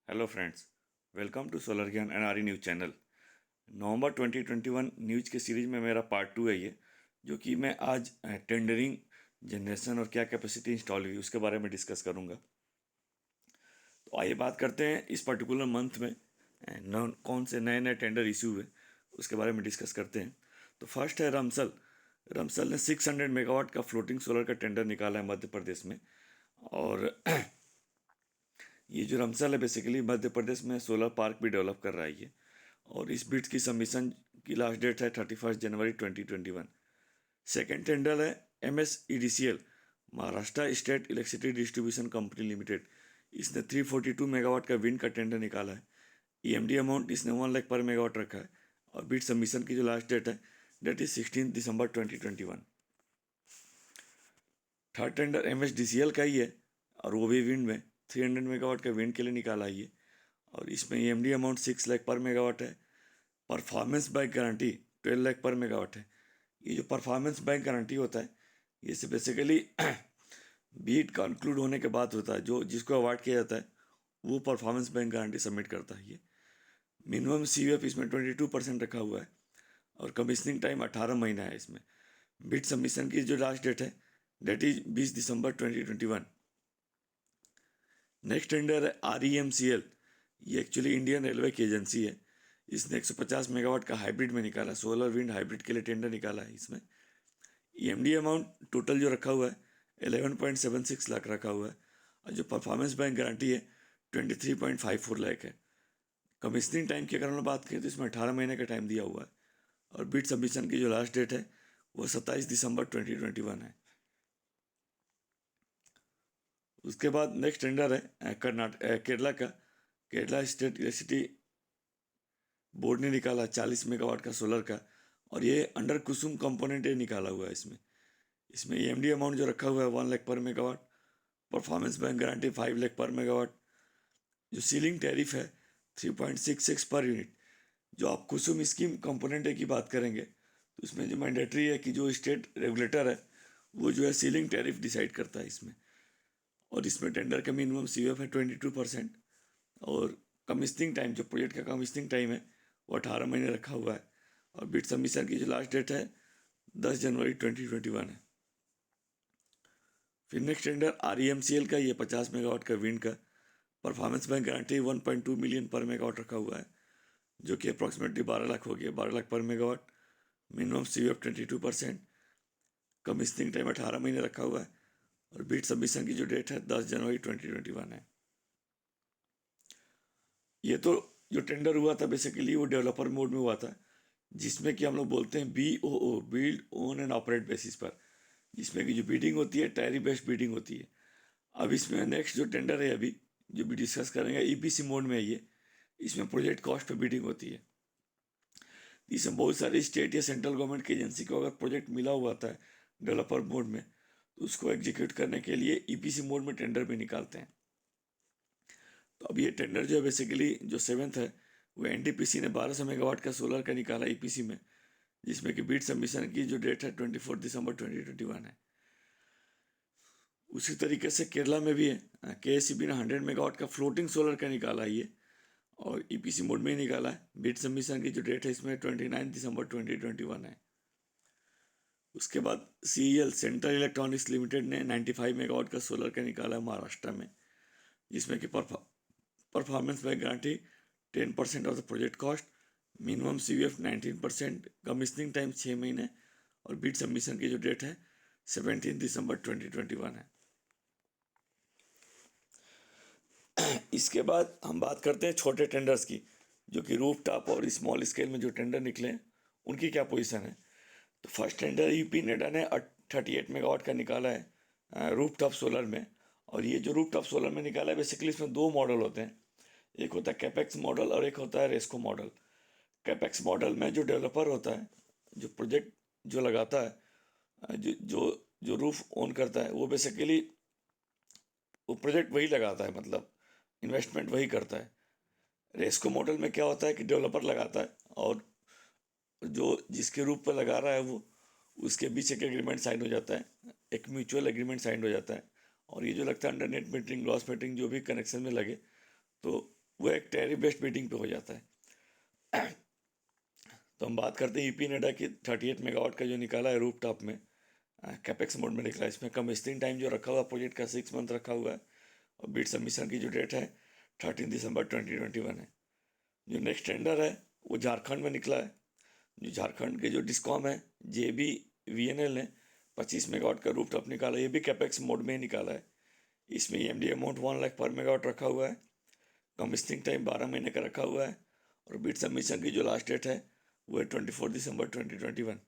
Hello friends, welcome to solar Gyan NRE news channel. नवंबर 2021 news के series में मेरा पार्ट 2 है ये, जो कि मैं आज टेंडरिंग जनरेशन और क्या कैपेसिटी इंस्टॉल हुई उसके बारे में डिस्कस करूंगा। तो आइए बात करते हैं इस पर्टिकुलर मंथ में कौन से नए नए टेंडर इशू हुए उसके बारे में डिस्कस करते हैं। तो फर्स्ट है रमसल। रमसल ने 600 मेगावाट का फ्लोटिंग सोलर का टेंडर निकाला है मध्य प्रदेश में। और ये जो रमसल है बेसिकली मध्य प्रदेश में सोलर पार्क भी डेवलप कर रहा है ये। और इस बिड्स की सबमिशन की लास्ट डेट है 31 जनवरी 2021। सेकेंड टेंडर है MSEDCL, Maharashtra state electricity distribution company limited. इसने 342 मेगावाट का विंड का टेंडर निकाला है। EMD अमाउंट इसने 1 लाख पर मेगावाट रखा है। और बिड सबमिशन की जो लास्ट डेट है date is 16 December 2021। Third tender MSDCL का ही है और वो भी विंड में 300 मेगावाट का विंड के लिए निकाला है ये। और इसमें EMD अमाउंट 6 लाख पर मेगावाट है। परफॉर्मेंस बाय गारंटी 12 लाख पर मेगावाट है। ये जो परफॉर्मेंस बाय गारंटी होता है ये से बेसिकली बीट कंक्लूड होने के बाद होता है। जो जिसको अवार्ड किया जाता है वो परफॉर्मेंस बैंक गारंटी सबमिट करता है ये। मिनिमम CUF इसमें 22% रखा हुआ है और कमीशनिंग टाइम 18 महीना है इसमें। बिड सबमिशन की जो लास्ट डेट है date is 20 December 2021। Next tender है REMCL। ये एक्चुअली इंडियन रेलवे की एजेंसी है। इसने 150 मेगावाट का हाइब्रिड में निकाला, सोलर विंड हाइब्रिड के लिए टेंडर निकाला है इसमें। EMD अमाउंट टोटल जो रखा हुआ है 11.76 लाख रखा हुआ है। और जो परफॉर्मेंस बैंक गारंटी है 23.54 लाख है। कमीशनिंग टाइम की अगर हम लोग बात करें तो इसमें 18 महीने का टाइम दिया हुआ है। और बिड सबमिशन की जो लास्ट डेट है वो 27 दिसंबर 2021 है। उसके बाद नेक्स्ट टेंडर है केरला का। केरला स्टेट इलेक्ट्रिसिटी बोर्ड ने निकाला 40 मेगावाट का सोलर का। और ये अंडर कुसुम कंपोनेंट ये निकाला हुआ है इसमें। इसमें EMD अमाउंट जो रखा हुआ है 1 लाख पर megawatt. Performance bank guarantee 5 lakh पर मेगावाट। जो सीलिंग टैरिफ है 3.66 पर यूनिट। जो आप कुसुम स्कीम कंपोनेंट की बात करेंगे तो इसमें जो मैंडेटरी है कि जो स्टेट रेगुलेटर है वो जो है सीलिंग टैरिफ डिसाइड करता है इसमें। और इसमें टेंडर का मिनिमम CUF है 22%। और कमीशनिंग टाइम जो प्रोजेक्ट का कमीशनिंग टाइम है वो 18 महीने रखा हुआ है। और बिड सबमिशन की जो लास्ट डेट है 10 जनवरी 2021 है। फिर नेक्स्ट टेंडर REMCL का, ये 50 मेगावाट का विंड का। परफॉर्मेंस बैंक गारंटी 1.2 मिलियन पर मेगावाट रखा हुआ है, जो कि अप्रॉक्सीमेटली 12 लाख हो गया, 12 लाख पर megawatt. Minimum CUF 22%। Commissioning time 18 महीने रखा हुआ है। और बिड सबमिशन की जो डेट है 10 जनवरी 2021 है। ये तो जो टेंडर हुआ था बेसिकली वो डेवलपर मोड में हुआ था, जिसमें कि हम लोग बोलते हैं BOO, build own and operate basis पर, जिसमें कि जो बिडिंग होती है टैरिफ बेस्ड बिडिंग होती है। अब इसमें नेक्स्ट जो टेंडर है अभी जो भी डिस्कस करेंगे EPC मोड में है ये। इसमें प्रोजेक्ट कॉस्ट पे बिडिंग होती है। इसमें बहुत सारे स्टेट या सेंट्रल गवर्नमेंट की एजेंसी को अगर प्रोजेक्ट मिला हुआ था डेवलपर मोड में तो उसको एग्जीक्यूट करने के लिए EPC मोड में टेंडर भी निकालते हैं। तो अब ये टेंडर जो है बेसिकली जो सेवेंथ है वो NTPC ने 1200 मेगावाट का सोलर का निकाला EPC में, जिसमें कि बिड सबमिशन की जो डेट है 24 दिसंबर 2021 है। उसी तरीके से केरला में भी है, KSEB ने 100 मेगावाट का फ्लोटिंग सोलर का निकाला है ये। और EPC मोड में ही निकाला है। बिड सबमिशन की जो डेट है इसमें 29 दिसंबर 2021 है। उसके बाद CEL, सेंट्रल इलेक्ट्रॉनिक्स लिमिटेड ने 95 मेगावाट का सोलर का निकाला है महाराष्ट्र में, जिसमें कि performance by guarantee 10% of the project cost. Minimum CUF 19%। Commissioning time 6 महीने। और बिड सबमिशन की जो डेट है 17 दिसंबर 2021 है। इसके बाद हम बात करते हैं छोटे टेंडर्स की, जो कि रूफ टॉप और स्मॉल स्केल में जो टेंडर निकले हैं उनकी क्या पोजीशन है। तो फर्स्ट टेंडर यूपी नेडा ने 38 मेगावाट का निकाला है रूफ टॉप सोलर में। और ये जो रूफ टॉप सोलर में निकाला है बेसिकली इसमें दो मॉडल होते हैं। एक होता है कैपेक्स मॉडल और एक होता है रेस्को मॉडल। कैपेक्स मॉडल में जो डेवलपर होता है, जो प्रोजेक्ट जो लगाता है, जो जो जो रूफ ओन करता है वो बेसिकली वो प्रोजेक्ट वही लगाता है, मतलब इन्वेस्टमेंट वही करता है। रेस्को मॉडल में क्या होता है कि डेवलपर लगाता है और जो जिसके रूप पर लगा रहा है वो उसके बीच एक एग्रीमेंट साइन हो जाता है, एक म्यूचुअल एग्रीमेंट साइन हो जाता है। और ये जो लगता है under net metering gross metering जो भी कनेक्शन में लगे तो वो एक टैरिफ बेस्ड बिडिंग पे हो जाता है। तो हम बात करते हैं ईपी नेडा की 38 मेगावाट का जो निकाला है रूफ टॉप में, कैपेक्स मोड में निकला है। इसमें कमिशनिंग टाइम जो रखा हुआ प्रोजेक्ट का 6 मंथ रखा हुआ है, और बिड सबमिशन की जो डेट है 13 दिसंबर 2021 है। जो नेक्स्ट टेंडर है वो झारखंड में निकला है। जो झारखंड के जो डिस्कॉम है JBVNL ने 25 मेगावाट का रूफ टॉप निकाला, ये भी कैपेक्स मोड में ही निकाला है। इसमें EMD अमाउंट 1 लाख पर मेगावाट रखा हुआ है, कमिशनिंग टाइम 12 महीने का रखा हुआ है, और बिड सबमिशन की जो लास्ट डेट है वो है 24 दिसंबर 2021।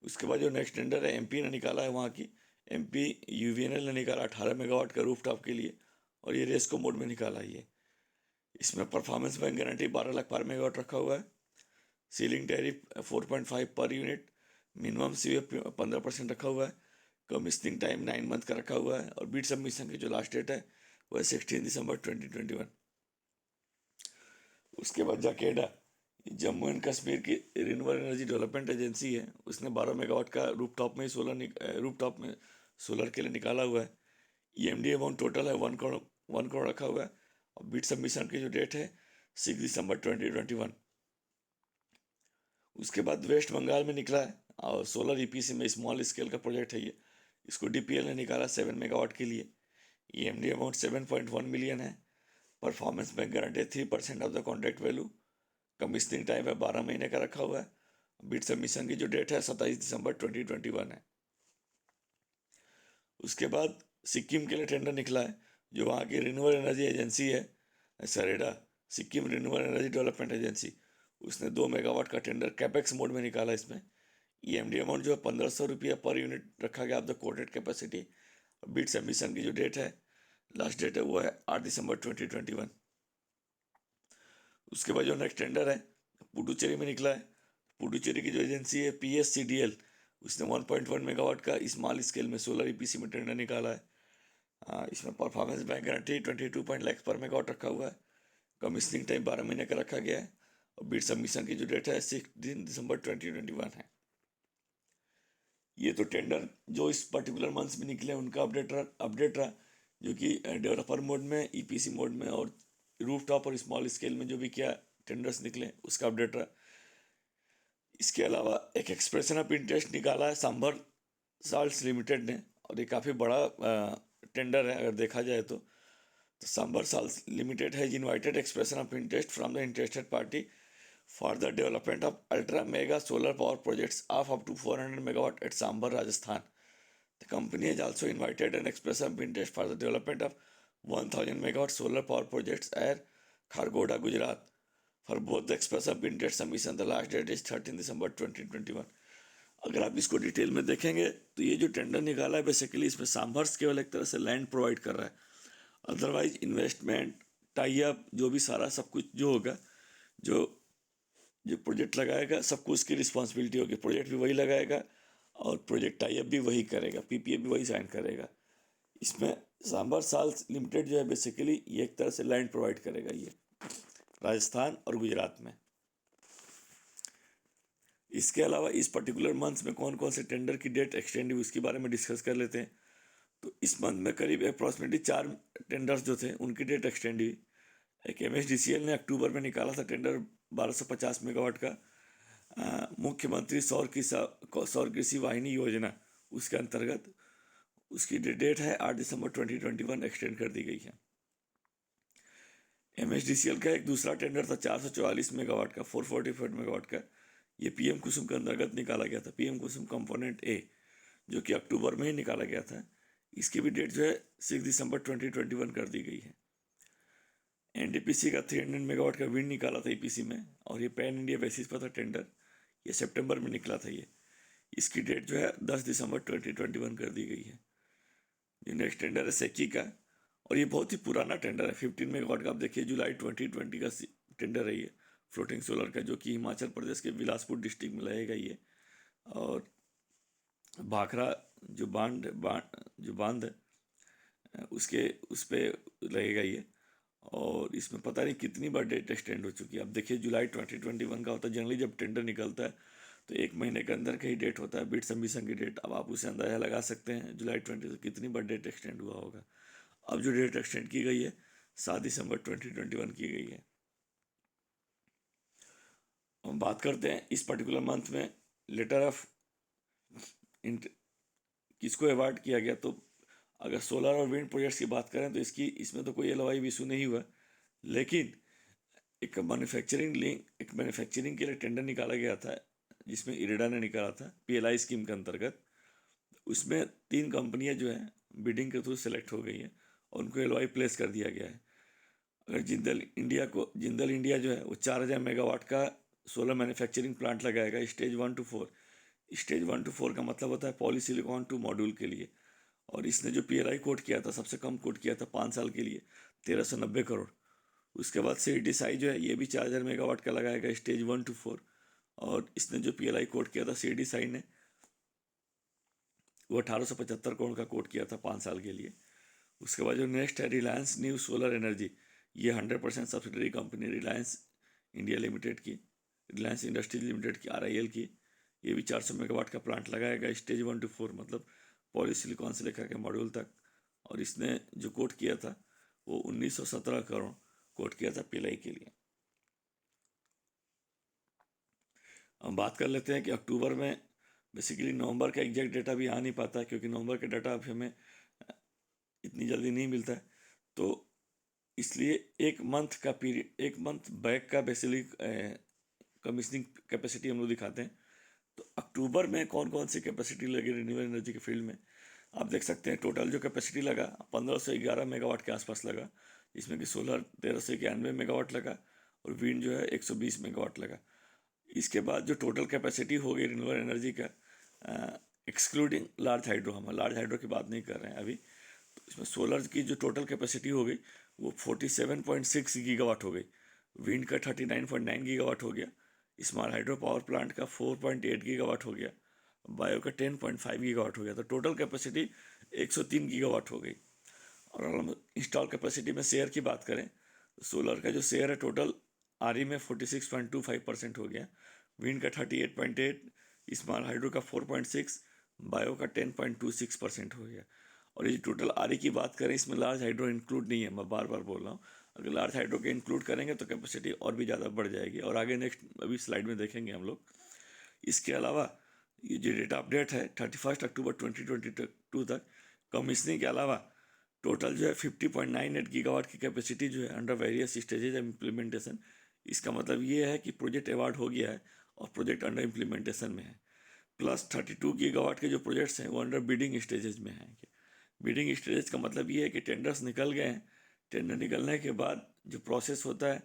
उसके बाद जो नेक्स्ट टेंडर है MP ने निकाला है, वहाँ की MPUVNL ने निकाला 18 मेगावाट का रूफ टॉप के लिए, और ये रेस्को मोड में निकाला है ये। इसमें परफॉर्मेंस बैंक गारंटी 12 लाख पर मेगावाट रखा हुआ है, ceiling tariff 4.5 per unit, minimum CF 15% रखा हुआ है, कमिशनिंग टाइम 9 मंथ का रखा हुआ है, और बिड सबमिशन की जो लास्ट डेट है वो है 16 दिसंबर 2021। उसके बाद जाकेडा, जम्मू एंड कश्मीर की रिन्यूएबल एनर्जी डेवलपमेंट एजेंसी है, उसने 12 मेगावाट का रूफ टॉप में सोलर के लिए निकाला हुआ है। EMD अमाउंट टोटल है 1 करोड़ रखा हुआ है, और बिड सबमिशन की जो डेट है 6 दिसंबर 2021। उसके बाद वेस्ट बंगाल में निकला है, और सोलर EPC में स्मॉल स्केल का प्रोजेक्ट है ये। इसको DPL ने निकाला 7 मेगावाट के लिए। EMD अमाउंट 7.1 मिलियन है, performance bank guarantee 3% of the contract value, commissioning time है 12 महीने का रखा हुआ है, बिड सबमिशन की जो डेट है 27 दिसंबर 2021 है। उसके बाद सिक्किम के लिए टेंडर निकला है, जो वहाँ की रिन्यूएबल एनर्जी एजेंसी है SREDA, Sikkim renewable energy development agency, उसने 2 मेगावाट का टेंडर कैपेक्स मोड में निकाला। इसमें EMD अमाउंट जो है 1500 रुपया पर यूनिट रखा गया of the coated capacity. Bid submission की जो डेट है, लास्ट डेट है, वो है 8 दिसंबर 2021। उसके बाद जो नेक्स्ट टेंडर है पुडुचेरी में निकला है। पुडुचेरी की जो एजेंसी है PSCDL, उसने 1.1 मेगावाट का स्मॉल स्केल में सोलर EPC में टेंडर निकाला है। इसमें परफॉर्मेंस बैंक गारंटी 22 लाख पर मेगावाट रखा हुआ है, कमिशनिंग टाइम 12 महीने का रखा गया है, और बिड सबमिशन की जो डेट है 16 दिसंबर 2021 है। ये तो टेंडर जो इस पर्टिकुलर मंथ्स में निकले उनका अपडेट रहा, जो कि डेवलपर मोड में, EPC मोड में, और रूफ टॉप और स्मॉल स्केल में जो भी क्या टेंडर्स निकले उसका अपडेट रहा। इसके अलावा एक एक्सप्रेशन ऑफ इंटरेस्ट निकाला है सांभर साल्ट्स लिमिटेड ने, और ये काफ़ी बड़ा टेंडर है अगर देखा जाए तो। Sambar salts limited has invited expression of interest from the interested party for the development of ultra mega solar power projects of up to 400 megawatt at Sambar, Rajasthan. The company has also invited an expression of interest for the development of 1000 megawatt solar power projects at Khargoda, Gujarat. For both the expression of interest submission, the last date is 13 December 2021. अगर आप इसको detail में देखेंगे तो ये जो tender निकाला है बेसिकली इसमें सांभर्स केवल एक तरह से लैंड प्रोवाइड कर रहा है, अदरवाइज इन्वेस्टमेंट टाई अप जो भी सारा सब कुछ जो होगा, जो जो प्रोजेक्ट लगाएगा सबको उसकी रिस्पॉन्सिबिलिटी होगी, प्रोजेक्ट भी वही लगाएगा और प्रोजेक्ट टाइप भी वही करेगा, PPA भी वही साइन करेगा। इसमें सांभर साल्स लिमिटेड जो है बेसिकली ये एक तरह से लैंड प्रोवाइड करेगा ये राजस्थान और गुजरात में। इसके अलावा इस पर्टिकुलर मंथ में कौन कौन से टेंडर की डेट एक्सटेंड हुई उसके बारे में डिस्कस कर लेते हैं। तो इस मंथ में करीब अप्रॉक्सीमेटली 4 टेंडर्स जो थे उनकी डेट एक्सटेंड हुई। एक MSDCL ने अक्टूबर में निकाला था टेंडर 1250 मेगावाट का, मुख्यमंत्री सौर कृषि वाहिनी योजना, उसके अंतर्गत उसकी डेट है 8 दिसंबर 2021 एक्सटेंड कर दी गई है। MSDCL का एक दूसरा टेंडर था 444 मेगावाट का, 445 मेगावाट का, ये PM कुसुम के अंतर्गत निकाला गया था, PM कुसुम कंपोनेंट A, जो कि अक्टूबर में ही निकाला गया था। इसकी भी डेट जो है 6 दिसंबर 2021 कर दी गई है। NTPC का 300 मेगावाट का विंड निकाला था EPC में, और ये पैन इंडिया बेसिस पर था टेंडर, ये सितंबर में निकला था ये। इसकी डेट जो है 10 दिसंबर 2021 कर दी गई है। ये नेक्स्ट टेंडर है सेकी का, और ये बहुत ही पुराना टेंडर है, 15 मेगावाट का। आप देखिए जुलाई 2020 का टेंडर है ये, फ्लोटिंग सोलर का, जो कि हिमाचल प्रदेश के बिलासपुर डिस्ट्रिक्ट में लगेगा ये। और भाखड़ा जो बांध है उसके उस पर लगेगा ये। और इसमें पता नहीं कितनी बार डेट एक्सटेंड हो चुकी है। अब देखिए जुलाई 2021 का होता है जनरली, जब टेंडर निकलता है तो 1 महीने के अंदर का ही डेट होता है बिड सबमिशन की डेट। अब आप उसे अंदाजा लगा सकते हैं जुलाई 20 से कितनी बार डेट एक्सटेंड हुआ होगा। अब जो डेट एक्सटेंड की गई है 7 दिसंबर 2021 की गई है। हम बात करते हैं इस पर्टिकुलर मंथ में लेटर ऑफ किसको अवार्ड किया गया। तो अगर सोलर और विंड प्रोजेक्ट्स की बात करें तो इसमें तो कोई LOI इशू नहीं हुआ, लेकिन एक मैन्युफैक्चरिंग के लिए टेंडर निकाला गया था जिसमें इरेडा ने निकाला था PLI स्कीम के अंतर्गत। उसमें 3 कंपनियां जो है बिडिंग के थ्रू सेलेक्ट हो गई हैं और उनको LOI प्लेस कर दिया गया है। अगर जिंदल इंडिया जो है वो 4000 मेगावाट का सोलर मैन्युफैक्चरिंग प्लांट लगाएगा स्टेज 1 to 4। स्टेज 1 to 4 का मतलब होता है पॉलीसिलिकॉन टू मॉड्यूल के लिए। और इसने जो PLI कोट किया था, सबसे कम कोट किया था 5 साल के लिए 1390 करोड़। उसके बाद CDSI जो है ये भी 4000 मेगावाट का लगाएगा स्टेज 1 to 4। और इसने जो PLI कोट किया था CDSI ने, वो 1875 करोड़ का कोट किया था 5 साल के लिए। उसके बाद जो नेक्स्ट है रिलायंस न्यू सोलर एनर्जी, ये 100% subsidiary company Reliance India limited की, रिलायंस इंडस्ट्रीज लिमिटेड की, RIL की। ये भी 400 मेगावाट का प्लांट लगाएगा स्टेज 1 to 4, मतलब पॉलीसिलिकॉन से लेकर के मॉड्यूल तक। और इसने जो कोट किया था वो 1917 करोड़ कोट किया था PLI के लिए। हम बात कर लेते हैं कि अक्टूबर में, बेसिकली नवंबर का एग्जैक्ट डेटा भी आ नहीं पाता क्योंकि नवंबर का डाटा अभी हमें इतनी जल्दी नहीं मिलता है, तो इसलिए एक मंथ बैक का बेसिकली कमीशनिंग कैपेसिटी हम लोग दिखाते हैं। तो अक्टूबर में कौन कौन सी कैपेसिटी लगी रिन्यूएबल एनर्जी के फील्ड में, आप देख सकते हैं। टोटल जो कैपेसिटी लगा 1511 मेगावाट के आसपास लगा, जिसमें कि सोलर 1391 मेगावाट लगा और विंड जो है 120 मेगावाट लगा। इसके बाद जो टोटल कैपेसिटी हो गई रिन्यूएबल एनर्जी का, एक्सक्लूडिंग लार्ज हाइड्रो, हम लार्ज हाइड्रो की बात नहीं कर रहे हैं अभी, तो इसमें सोलर की जो टोटल कैपेसिटी हो गई वो 47.6 गीगावाट हो गई, विंड का 39.9 गीगावाट हो गया, स्मॉल हाइड्रो पावर प्लांट का 4.8 गीगावाट हो गया, बायो का 10.5 गीगावाट हो गया। तो टोटल कैपेसिटी 103 गीगावाट हो गई। और अगर हम इंस्टॉल कैपेसिटी में शेयर की बात करें तो सोलर का जो शेयर है टोटल RE में 46.25% हो गया, विंड का 38.8, स्मॉल हाइड्रो का 4.6, बायो का 10.26% हो गया। और ये टोटल RE की बात करें, इसमें लार्ज हाइड्रो इंक्लूड नहीं है, मैं बार बार बोल रहा हूँ। अगर लार्ज हाइड्रो के इंक्लूड करेंगे तो कैपेसिटी और भी ज़्यादा बढ़ जाएगी, और आगे नेक्स्ट अभी स्लाइड में देखेंगे हम लोग। इसके अलावा ये जो डेटा अपडेट है 31 अक्टूबर 2022 तक, कमीशनिंग के अलावा टोटल जो है 50.98 गीगावाट की कैपेसिटी जो है under various stages of implementation. इसका मतलब ये है कि प्रोजेक्ट अवार्ड हो गया है और प्रोजेक्ट अंडर इम्प्लीमेंटेशन में है। प्लस 32 गीगावाट के जो प्रोजेक्ट्स हैं वो अंडर बिडिंग स्टेजेज में हैं। बिडिंग स्टेजेज का मतलब ये है कि टेंडर्स निकल गए हैं, टेंडर निकलने के बाद जो प्रोसेस होता है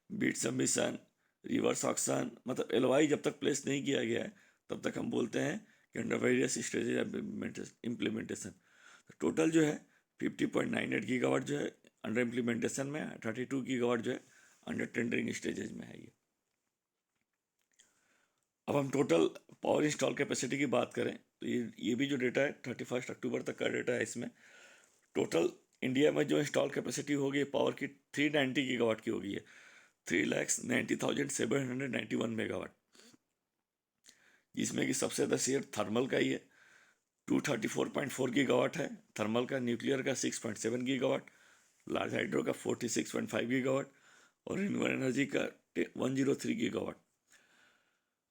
बिड सबमिशन, रिवर्स ऑक्शन, मतलब LOI जब तक प्लेस नहीं किया गया है तब तक हम बोलते हैं कि under various stages of implementation. Total जो है 50.98 गीगावाट जो है अंडर इम्प्लीमेंटेशन में है, 32 गीगावाट जो है अंडर टेंडरिंग स्टेजेज में है। ये अब हम टोटल पावर इंस्टॉल कैपेसिटी की बात करें तो ये भी जो डेटा है 31 अक्टूबर तक का डेटा है। इसमें टोटल इंडिया में जो इंस्टॉल कैपेसिटी होगी पावर की 390 गीगावाट की होगी है, 3,90,791 मेगावाट, जिसमें कि सबसे ज़्यादा शेयर थर्मल का ही है, 234.4 गीगावाट है थर्मल का, न्यूक्लियर का 6.7 गीगावाट, लार्ज हाइड्रो का 46.5 गीगावाट और रिन्यूएबल एनर्जी का 103 गीगावाट।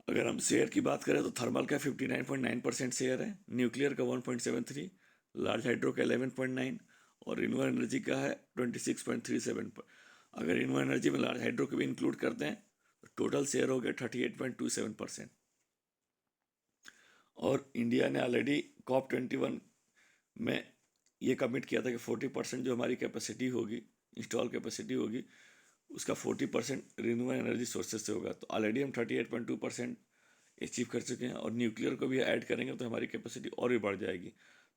अगर हम शेयर की बात करें तो थर्मल का 59.9% शेयर है, न्यूक्लियर का 1.73, लार्ज हाइड्रो का 11.9 और रिन्यूएबल एनर्जी का है 26.37 पर। अगर रिन्यूएबल एनर्जी में लार्ज हाइड्रो को भी इंक्लूड करते हैं तो टोटल शेयर हो गया 38.27%। और इंडिया ने ऑलरेडी COP21 में ये कमिट किया था कि 40% जो हमारी कैपेसिटी होगी, इंस्टॉल कैपेसिटी होगी, उसका 40% रिन्यूएबल एनर्जी सोर्सेज से होगा। तो ऑलरेडी हम 38.2% अचीव कर चुके हैं और न्यूक्लियर को भी ऐड करेंगे तो हमारी कैपेसिटी और भी बढ़ जाएगी।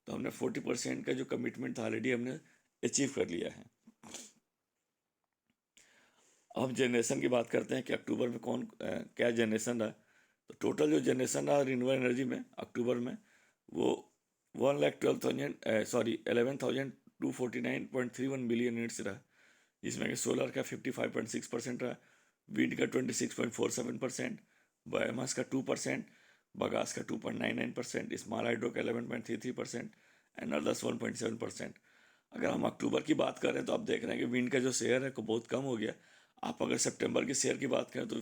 तो हमने 40% का जो कमिटमेंट था ऑलरेडी हमने अचीव कर लिया है। अब जनरेशन की बात करते हैं कि अक्टूबर में क्या जनरेशन रहा। तो टोटल जो जनरेशन रहा रिन्यूएबल एनर्जी में अक्टूबर में वो 11,249.31 बिलियन यूनिट्स रहा, जिसमें कि सोलर का 55.6% रहा, विंड का 26.47%, बायोमास का 2%, बगास का 2.99%, स्मॉल हाइड्रो का 11.33% एंड अदर्स 1.7%। अगर हम अक्टूबर की बात करें तो आप देख रहे हैं कि विंड का जो शेयर है वो बहुत कम हो गया। आप अगर सितंबर के शेयर की बात करें तो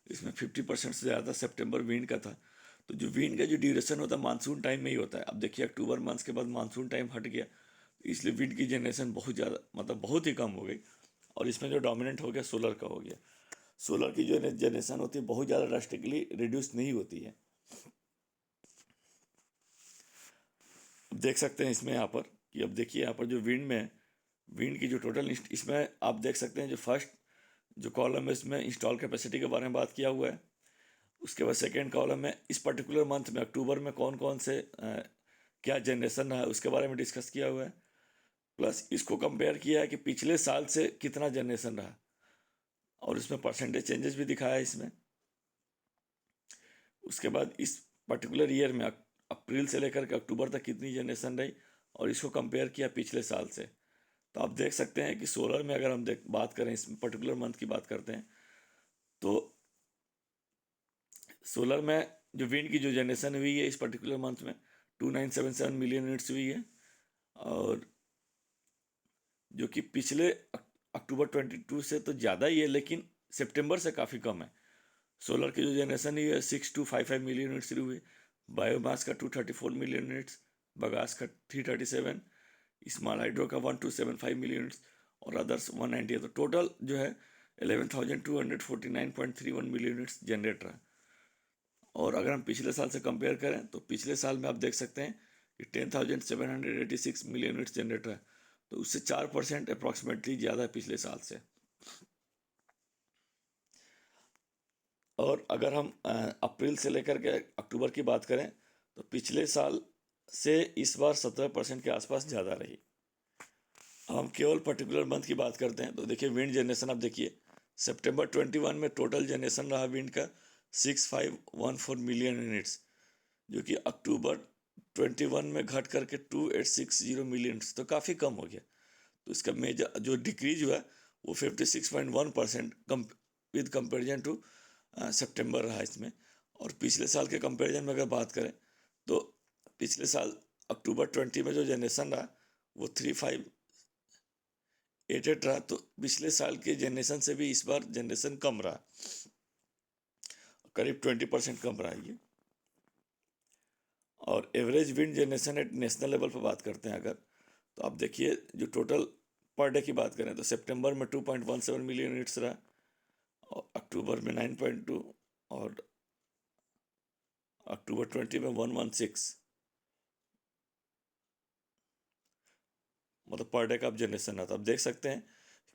इसमें 50% से ज़्यादा सितंबर विंड का था। तो जो विंड का जो ड्यूरेशन होता है मानसून टाइम में ही होता है। अब देखिए अक्टूबर मंथ के बाद मानसून टाइम हट गया, इसलिए विंड की जनरेशन बहुत ज़्यादा मतलब बहुत ही कम हो गई, और इसमें जो डोमिनेंट हो गया सोलर का हो गया। सोलर की जो जनरेशन होती है बहुत ज़्यादा ड्रास्टिकली रिड्यूस नहीं होती है। अब देख सकते हैं इसमें यहाँ पर कि अब देखिए यहाँ पर जो विंड में विंड की जो टोटल इसमें आप देख सकते हैं जो फर्स्ट जो कॉलम है इसमें इंस्टॉल कैपेसिटी के बारे में बात किया हुआ है। उसके बाद सेकेंड कॉलम में इस पर्टिकुलर मंथ में अक्टूबर में कौन कौन से क्या जनरेशन रहा है उसके बारे में डिस्कस किया हुआ है। प्लस इसको कंपेयर किया है कि पिछले साल से कितना जनरेशन रहा, और इसमें परसेंटेज चेंजेस भी दिखाया है इसमें। उसके बाद इस पर्टिकुलर ईयर में अप्रैल से लेकर के अक्टूबर तक कितनी जनरेशन रही, और इसको कंपेयर किया पिछले साल से। तो आप देख सकते हैं कि सोलर में अगर हम बात करें, इस पर्टिकुलर मंथ की बात करते हैं, तो सोलर में जो विंड की जो जनरेशन हुई है इस पर्टिकुलर मंथ में 2977 मिलियन यूनिट्स हुई है, और जो कि पिछले अक्टूबर 22 से तो ज़्यादा ही है, लेकिन सितंबर से काफ़ी कम है। सोलर की जो जनरेशन हुई है 6255 मिलियन यूनिट्स हुई, बायोमास का 234 मिलियन यूनिट्स, बगास का 337, स्मॉल हाइड्रो का 1275 मिलियन यूनिट्स, और अदर्स 190 है। तो टोटल जो है 11,249.31 मिलियन यूनिट्स जनरेट रहा। और अगर हम पिछले साल से कंपेयर करें तो पिछले साल में आप देख सकते हैं कि 10,786 मिलियन यूनिट्स जनरेट रहा है। तो उससे 4% अप्रॉक्सीमेटली ज़्यादा है पिछले साल से। और अगर हम अप्रैल से लेकर के अक्टूबर की बात करें तो पिछले साल से इस बार 17% के आसपास ज़्यादा रही। हम केवल पर्टिकुलर मंथ की बात करते हैं तो देखिए विंड जनरेशन आप देखिए सितंबर 21 में टोटल जनरेशन रहा विंड का 6514 मिलियन यूनिट्स, जो कि अक्टूबर 21 में घट करके 2860 मिलियन, तो काफ़ी कम हो गया। तो इसका मेजर जो डिक्रीज हुआ वो 56.1% कम विद कंपेरिजन टू सितंबर रहा इसमें। और पिछले साल के कंपेरिजन में अगर बात करें तो पिछले साल अक्टूबर 20 में जो जनरेशन रहा वो 3588 रहा। तो पिछले साल के जनरेशन से भी इस बार जनरेशन कम रहा, करीब 20% कम रहा ये। और average wind generation at national level पर बात करते हैं अगर, तो आप देखिए जो टोटल पर डे की बात करें तो सितंबर में 2.17 मिलियन यूनिट्स रहा, और अक्टूबर में 9.2, और अक्टूबर 20 में 116, मतलब पर डे का आप जनरेशन रहा। तो आप देख सकते हैं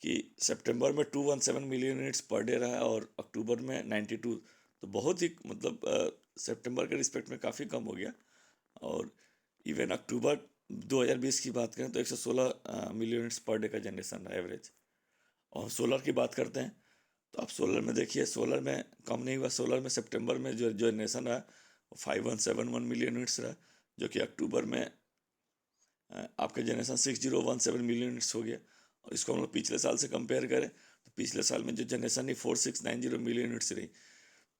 कि सितंबर में 217 मिलियन यूनिट्स पर डे रहा है, और अक्टूबर में 92। तो बहुत ही मतलब सितंबर के रिस्पेक्ट में काफ़ी कम हो गया। और इवन अक्टूबर 2020 की बात करें तो 116 मिलियन यूनिट्स पर डे का जनरेशन रहा एवरेज। और सोलर की बात करते हैं तो आप सोलर में देखिए सोलर में कम नहीं हुआ। सोलर में सितंबर में जो जनरेशन रहा वो 5171 मिलियन यूनिट्स रहा, जो कि अक्टूबर में आपका जनरेशन 6017 मिलियन यूनिट्स हो गया। और इसको हम लोग पिछले साल से कंपेयर करें तो पिछले साल में जो जनरेशन थी 4690 मिलियन यूनिट्स रही।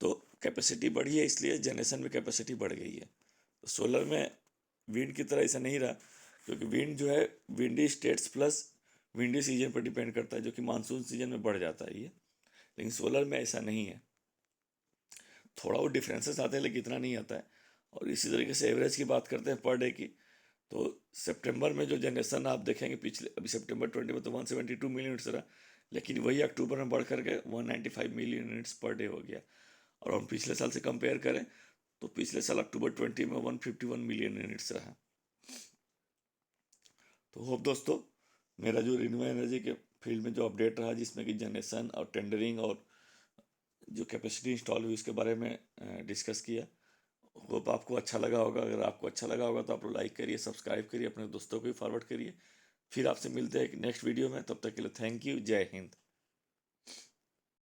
तो कैपेसिटी बढ़ी है, इसलिए जनरेशन में कैपेसिटी बढ़ गई है। तो सोलर में विंड की तरह ऐसा नहीं रहा, क्योंकि विंड जो है windy states plus windy season पर डिपेंड करता है, जो कि मानसून सीजन में बढ़ जाता है ये। लेकिन सोलर में ऐसा नहीं है, थोड़ा वो डिफरेंसेस आते हैं लेकिन इतना नहीं आता है। और इसी तरीके से एवरेज की बात करते हैं पर डे की, तो सितंबर में जो जनरेशन आप देखेंगे पिछले अभी सितंबर 20 में तो 172 मिलियन यूनिट्स रहा, लेकिन वही अक्टूबर में बढ़ करके 195 मिलियन यूनिट्स पर डे हो गया। और हम पिछले साल से कंपेयर करें तो पिछले साल अक्टूबर 20 में 151 मिलियन यूनिट्स रहा। तो होप दोस्तों मेरा जो रिन्यूएबल एनर्जी के फील्ड में जो अपडेट रहा, जिसमें कि जनरेशन और टेंडरिंग और जो कैपेसिटी इंस्टॉल हुई उसके बारे में डिस्कस किया, होप आपको अच्छा लगा होगा। अगर आपको अच्छा लगा होगा तो आप लोग लाइक करिए, सब्सक्राइब करिए, अपने दोस्तों को भी फॉरवर्ड करिए। फिर आपसे मिलते हैं एक नेक्स्ट वीडियो में, तब तक के लिए थैंक यू, जय हिंद।